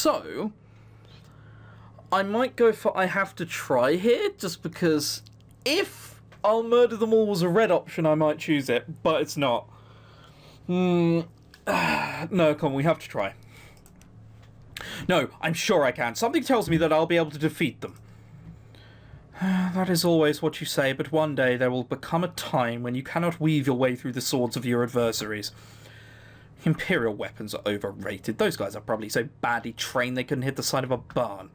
So, I might go for I have to try here, just because if I'll murder them all was a red option, I might choose it, but it's not. No, come on, we have to try. No, I'm sure I can. Something tells me that I'll be able to defeat them. That is always what you say, but one day there will become a time when you cannot weave your way through the swords of your adversaries. Imperial weapons are overrated. Those guys are probably so badly trained they couldn't hit the side of a barn.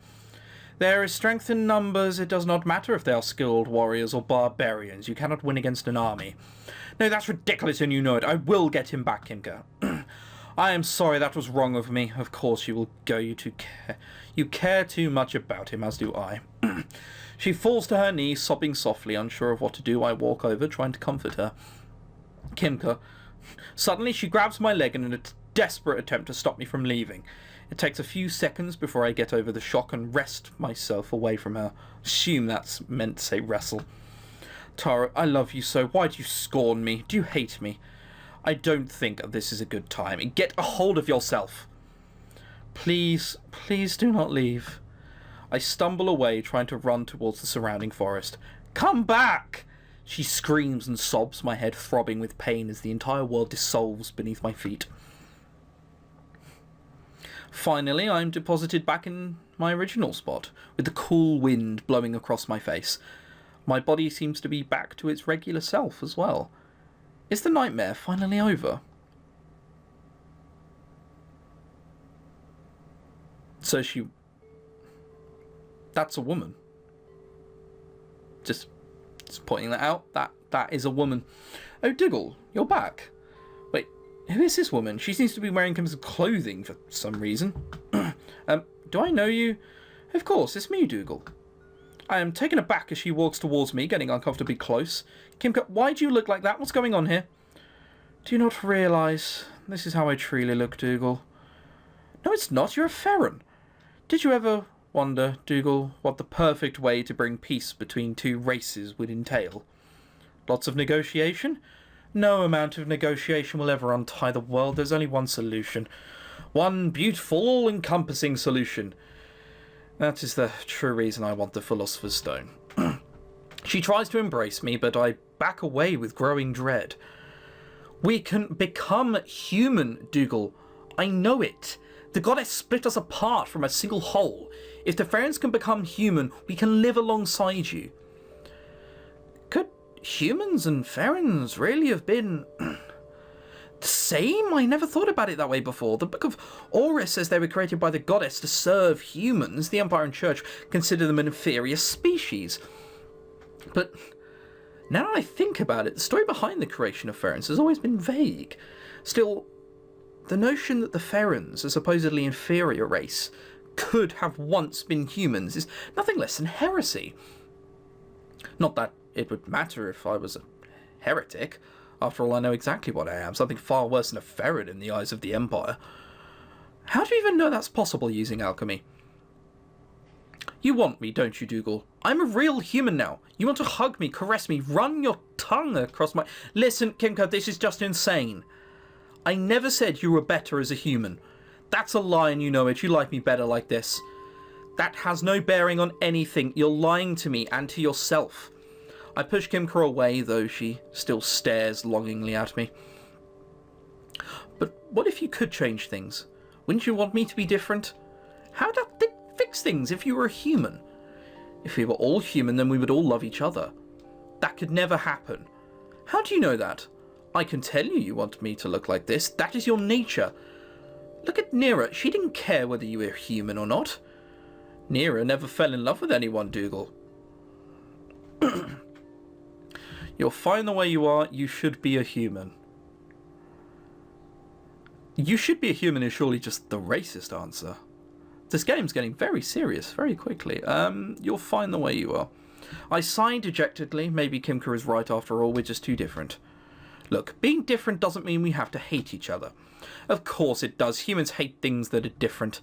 There is strength in numbers. It does not matter if they are skilled warriors or barbarians. You cannot win against an army. No, that's ridiculous and you know it. I will get him back, Kimka. I am sorry, that was wrong of me. Of course you will go. You care too much about him, as do I. She falls to her knees, sobbing softly. Unsure of what to do, I walk over, trying to comfort her. Kimka. Suddenly she grabs my leg in a desperate attempt to stop me from leaving. It takes a few seconds before I get over the shock and wrest myself away from her. Assume that's meant to say wrestle. Tara, I love you so. Why do you scorn me? Do you hate me? I don't think this is a good time. Get a hold of yourself. Please, please do not leave. I stumble away, trying to run towards the surrounding forest. Come back! She screams and sobs, my head throbbing with pain as the entire world dissolves beneath my feet. Finally, I'm deposited back in my original spot, with the cool wind blowing across my face. My body seems to be back to its regular self as well. Is the nightmare finally over? So that's a woman. Just pointing that out. That is a woman. Oh, Dougal, you're back. Wait, who is this woman? She seems to be wearing some clothing for some reason. Do I know you? Of course, it's me, Dougal. I am taken aback as she walks towards me, getting uncomfortably close. Kimka, why do you look like that? What's going on here? Do you not realise this is how I truly look, Dougal? No, it's not. You're a Farron. Did you ever wonder, Dougal, what the perfect way to bring peace between two races would entail? Lots of negotiation? No amount of negotiation will ever untie the world. There's only one solution. One beautiful, all-encompassing solution. That is the true reason I want the Philosopher's Stone. She tries to embrace me, but I back away with growing dread. We can become human, Dougal. I know it. The goddess split us apart from a single whole. If the Farrons can become human, we can live alongside you. Could humans and Farrons really have been the same? I never thought about it that way before. The Book of Horus says they were created by the goddess to serve humans. The Empire and Church consider them an inferior species. But now that I think about it, the story behind the creation of Farrons has always been vague. Still, the notion that the Farrons, a supposedly inferior race, could have once been humans is nothing less than heresy. Not that it would matter if I was a heretic. After all, I know exactly what I am, something far worse than a Farron in the eyes of the Empire. How do you even know that's possible using alchemy? You want me, don't you, Dougal? I'm a real human now. You want to hug me, caress me, run your tongue across my... Listen, Kimka, this is just insane. I never said you were better as a human. That's a lie and you know it. You like me better like this. That has no bearing on anything. You're lying to me and to yourself. I push Kimka away, though she still stares longingly at me. But what if you could change things? Wouldn't you want me to be different? How'd that fix things if you were a human? If we were all human, then we would all love each other. That could never happen. How do you know that? I can tell you want me to look like this. That is your nature. Look at Nera. She didn't care whether you were human or not. Nera never fell in love with anyone, Dougal. You're fine the way you are. You should be a human. You should be a human is surely just the racist answer. This game's getting very serious very quickly. You're fine the way you are. I sigh dejectedly. Maybe Kimka is right after all. We're just too different. Look, being different doesn't mean we have to hate each other. Of course it does. Humans hate things that are different.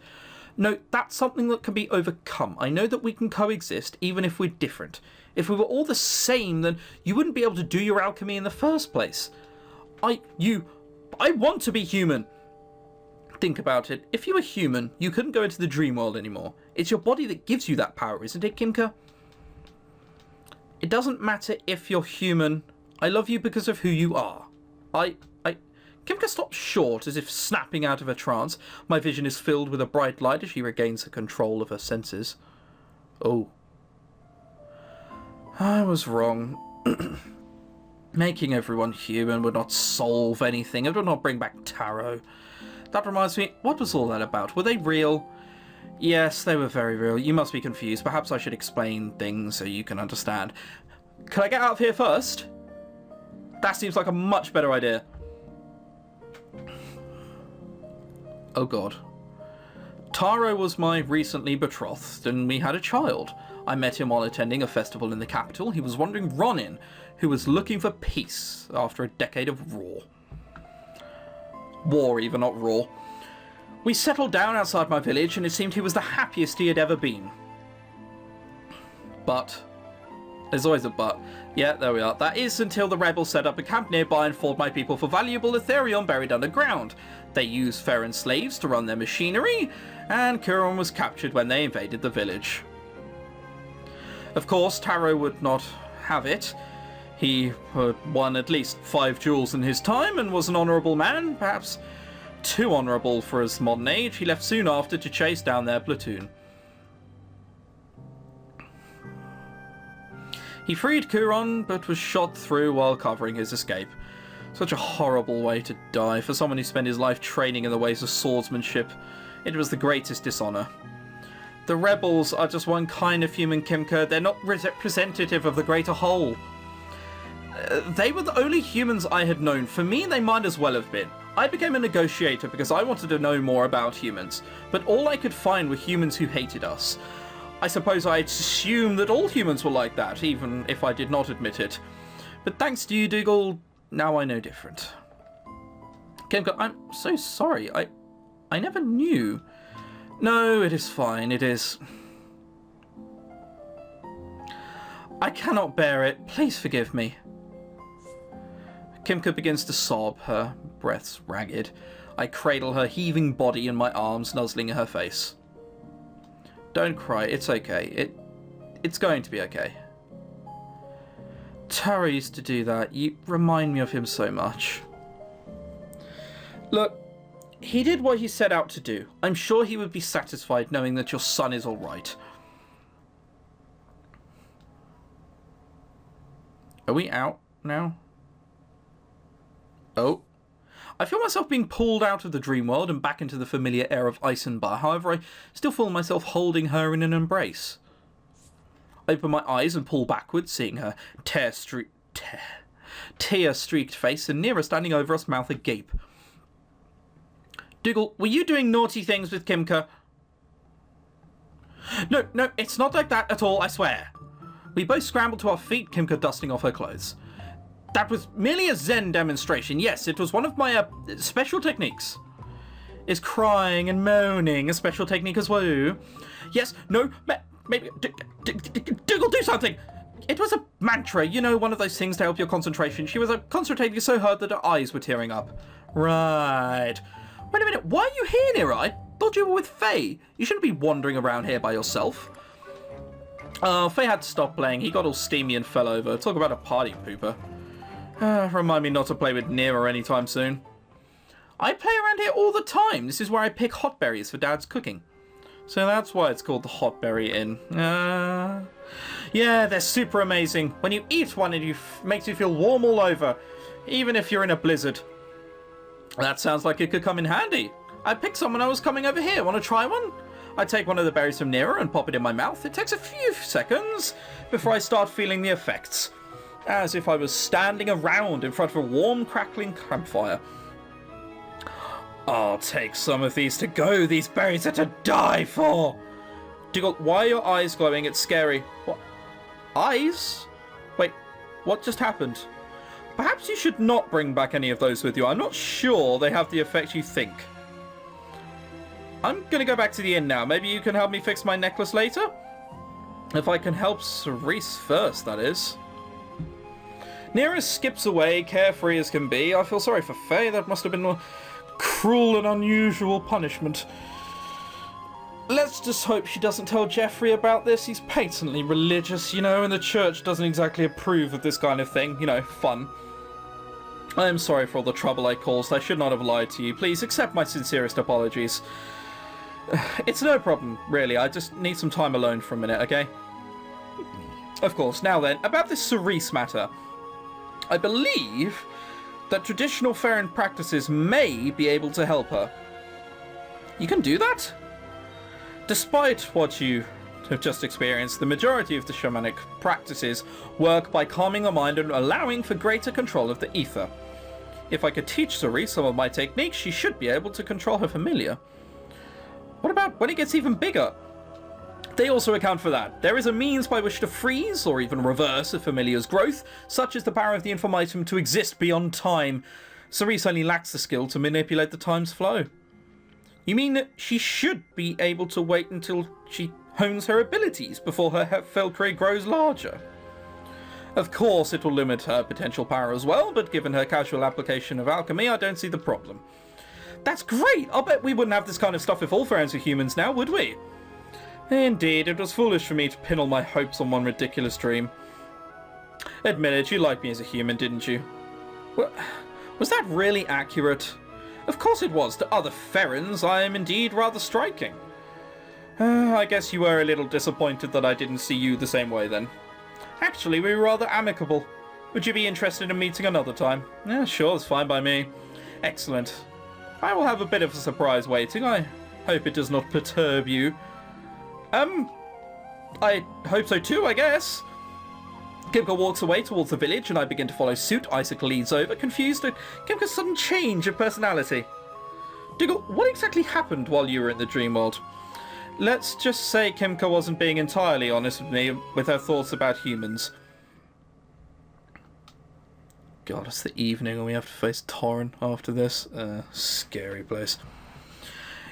No, that's something that can be overcome. I know that we can coexist even if we're different. If we were all the same, then you wouldn't be able to do your alchemy in the first place. I want to be human. Think about it. If you were human, you couldn't go into the dream world anymore. It's your body that gives you that power, isn't it, Kimka? It doesn't matter if you're human. I love you because of who you are. Kimka stops short, as if snapping out of a trance. My vision is filled with a bright light as she regains the control of her senses. Oh. I was wrong. Making everyone human would not solve anything. It would not bring back Taro. That reminds me, what was all that about? Were they real? Yes, they were very real. You must be confused. Perhaps I should explain things so you can understand. Can I get out of here first? That seems like a much better idea. Oh god. Taro was my recently betrothed, and we had a child. I met him while attending a festival in the capital. He was wandering Ronin, who was looking for peace after a decade of war. War even, not raw. We settled down outside my village, and it seemed he was the happiest he had ever been. But... there's always a but. Yeah, there we are. That is until the rebels set up a camp nearby and fought my people for valuable Ethereum buried underground. They used Farron slaves to run their machinery, and Torrun was captured when they invaded the village. Of course, Taro would not have it. He had won at least 5 duels in his time and was an honourable man, perhaps too honourable for his modern age. He left soon after to chase down their platoon. He freed Torrun, but was shot through while covering his escape. Such a horrible way to die for someone who spent his life training in the ways of swordsmanship. It was the greatest dishonour. The rebels are just one kind of human, Kimka. They're not representative of the greater whole. They were the only humans I had known. For me, they might as well have been. I became a negotiator because I wanted to know more about humans, but all I could find were humans who hated us. I suppose I assumed that all humans were like that, even if I did not admit it. But thanks to you, Dougal, now I know different. Kimka, I'm so sorry. I never knew. No, it is fine. It is... I cannot bear it. Please forgive me. Kimka begins to sob, her breaths ragged. I cradle her heaving body in my arms, nuzzling her face. Don't cry, it's okay. It's going to be okay. Taro used to do that. You remind me of him so much. Look, he did what he set out to do. I'm sure he would be satisfied knowing that your son is all right. Are we out now? Oh. I feel myself being pulled out of the dream world and back into the familiar air of Icebound. However, I still feel myself holding her in an embrace. I open my eyes and pull backwards, seeing her tear-streaked face and Nira standing over us, mouth agape. Dougal, were you doing naughty things with Kimka? No, it's not like that at all, I swear. We both scrambled to our feet, Kimka dusting off her clothes. That was merely a Zen demonstration. Yes, it was one of my special techniques. Is crying and moaning a special technique as well? Yes, no, maybe... Dougal, do something! It was a mantra, you know, one of those things to help your concentration. She was concentrating so hard that her eyes were tearing up. Right. Wait a minute, why are you here, Nira? I thought you were with Faye. You shouldn't be wandering around here by yourself. Faye had to stop playing. He got all steamy and fell over. Talk about a party pooper. Remind me not to play with Nira anytime soon. I play around here all the time. This is where I pick hot berries for Dad's cooking. So that's why it's called the Hot Berry Inn. Yeah, they're super amazing. When you eat one, it makes you feel warm all over, even if you're in a blizzard. That sounds like it could come in handy. I picked some when I was coming over here. Want to try one? I take one of the berries from Nira and pop it in my mouth. It takes a few seconds before I start feeling the effects, as if I was standing around in front of a warm, crackling campfire. I'll take some of these to go. These berries are to die for. Dougal, why are your eyes glowing? It's scary. What? Eyes? Wait, what just happened? Perhaps you should not bring back any of those with you. I'm not sure they have the effect you think. I'm going to go back to the inn now. Maybe you can help me fix my necklace later? If I can help Cerise first, that is. Nira skips away, carefree as can be. I feel sorry for Faye. That must have been cruel and unusual punishment. Let's just hope she doesn't tell Jeffrey about this. He's patently religious, you know, and the church doesn't exactly approve of this kind of thing. You know, fun. I am sorry for all the trouble I caused. I should not have lied to you. Please accept my sincerest apologies. It's no problem, really. I just need some time alone for a minute, okay? Of course. Now then, about this Cerise matter. I believe that traditional Farron practices may be able to help her. You can do that? Despite what you have just experienced, the majority of the shamanic practices work by calming the mind and allowing for greater control of the ether. If I could teach Cerise some of my techniques, she should be able to control her familiar. What about when it gets even bigger? They also account for that. There is a means by which to freeze or even reverse a familiar's growth, such as the power of the infinitum to exist beyond time. Cerise only lacks the skill to manipulate the time's flow. You mean that she should be able to wait until she hones her abilities before her Felcre grows larger? Of course, it will limit her potential power as well, but given her casual application of alchemy, I don't see the problem. That's great! I'll bet we wouldn't have this kind of stuff if all friends were humans now, would we? Indeed, it was foolish for me to pin all my hopes on one ridiculous dream. Admit it, you liked me as a human, didn't you? Well, was that really accurate? Of course it was. To other Ferrans, I am indeed rather striking. I guess you were a little disappointed that I didn't see you the same way then. Actually, we were rather amicable. Would you be interested in meeting another time? Yeah, sure, it's fine by me. Excellent. I will have a bit of a surprise waiting. I hope it does not perturb you. I hope so too, I guess. Kimka walks away towards the village and I begin to follow suit. Isaac leads over, confused at Kimka's sudden change of personality. Diggle, what exactly happened while you were in the dream world? Let's just say Kimka wasn't being entirely honest with me with her thoughts about humans. God, it's the evening and we have to face Torrun after this. Scary place.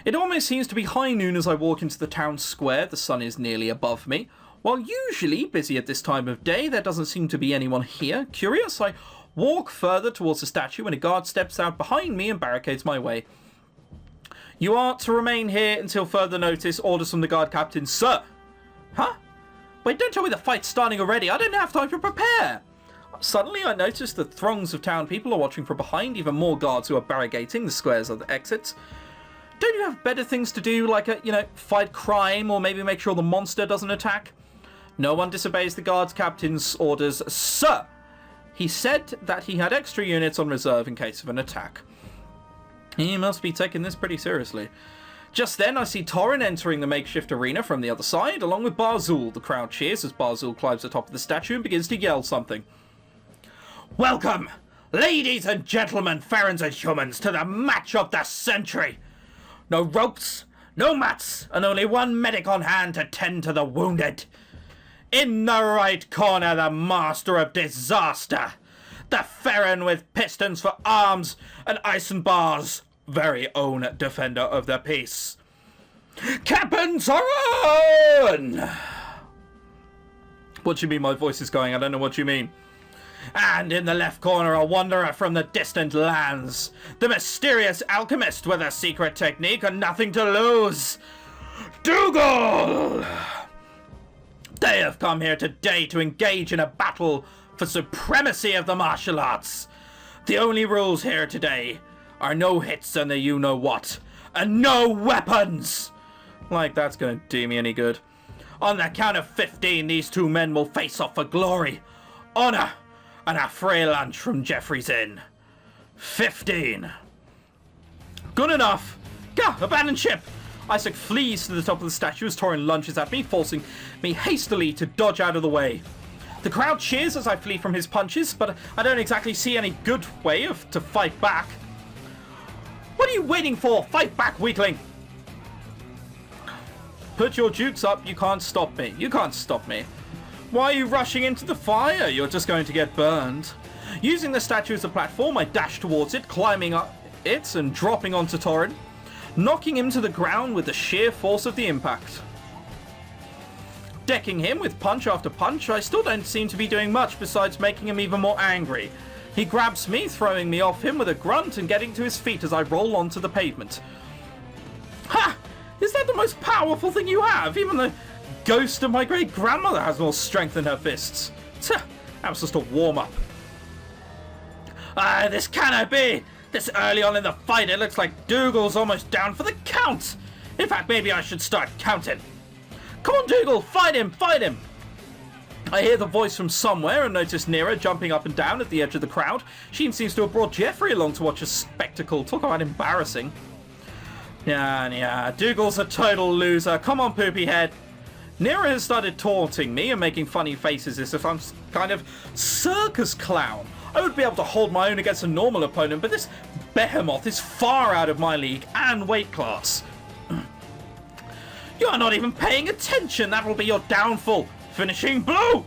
It almost seems to be high noon as I walk into the town square. The sun is nearly above me. While usually busy at this time of day, there doesn't seem to be anyone here. Curious, I walk further towards the statue when a guard steps out behind me and barricades my way. You are to remain here until further notice. Orders from the guard captain, sir. Huh? Wait, don't tell me the fight's starting already. I don't have time to prepare. Suddenly I notice that throngs of town people are watching from behind, even more guards who are barricading the squares of the exits. Don't you have better things to do, like, fight crime or maybe make sure the monster doesn't attack? No one disobeys the guard's captain's orders, sir. He said that he had extra units on reserve in case of an attack. He must be taking this pretty seriously. Just then I see Torrun entering the makeshift arena from the other side, along with Barzul. The crowd cheers as Barzul climbs atop of the statue and begins to yell something. Welcome, ladies and gentlemen, Ferrans and humans, to the match of the century. No ropes, no mats, and only one medic on hand to tend to the wounded. In the right corner, the master of disaster. The Ferran with pistons for arms and iron bars. Very own defender of the peace. Captain Torrun! What do you mean my voice is going? I don't know what you mean. And in the left corner, a wanderer from the distant lands. The mysterious alchemist with a secret technique and nothing to lose. Dougal! They have come here today to engage in a battle for supremacy of the martial arts. The only rules here today are no hits and the you-know-what, and no weapons! Like that's gonna do me any good. On the count of 15, these two men will face off for glory, honor, and a free lunch from Jeffrey's Inn. 15. Good enough. Gah, abandon ship. Isaac flees to the top of the statue as Torrun lunges at me, forcing me hastily to dodge out of the way. The crowd cheers as I flee from his punches, but I don't exactly see any good way to fight back. What are you waiting for? Fight back, weakling! Put your jukes up, you can't stop me. You can't stop me. Why are you rushing into the fire? You're just going to get burned. Using the statue as a platform, I dash towards it, climbing up it and dropping onto Torrun, knocking him to the ground with the sheer force of the impact. Decking him with punch after punch, I still don't seem to be doing much besides making him even more angry. He grabs me, throwing me off him with a grunt and getting to his feet as I roll onto the pavement. Ha! Is that the most powerful thing you have? Even the ghost of my great-grandmother has more strength than her fists. Tch, that was just a warm-up. This cannot be! This early on in the fight, it looks like Dougal's almost down for the count! In fact, maybe I should start counting. Come on, Dougal! Fight him! Fight him! I hear the voice from somewhere and notice Nira jumping up and down at the edge of the crowd. She seems to have brought Jeffrey along to watch a spectacle. Talk about embarrassing. Yeah, Dougal's a total loser. Come on, poopy head. Nira has started taunting me and making funny faces as if I'm some kind of circus clown. I would be able to hold my own against a normal opponent, but this behemoth is far out of my league and weight class. You are not even paying attention. That will be your downfall. Finishing blow!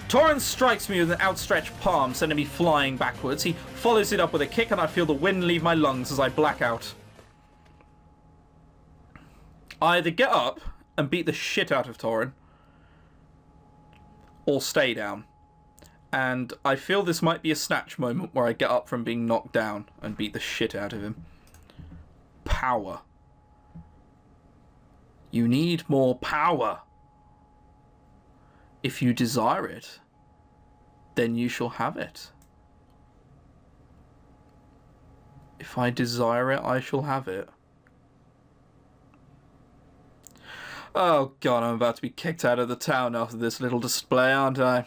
Torrun strikes me with an outstretched palm, sending me flying backwards. He follows it up with a kick, and I feel the wind leave my lungs as I black out. I either get up and beat the shit out of Torrun, or stay down. And I feel this might be a snatch moment where I get up from being knocked down and beat the shit out of him. Power. You need more power. If you desire it, then you shall have it. If I desire it, I shall have it. Oh god, I'm about to be kicked out of the town after this little display, aren't I?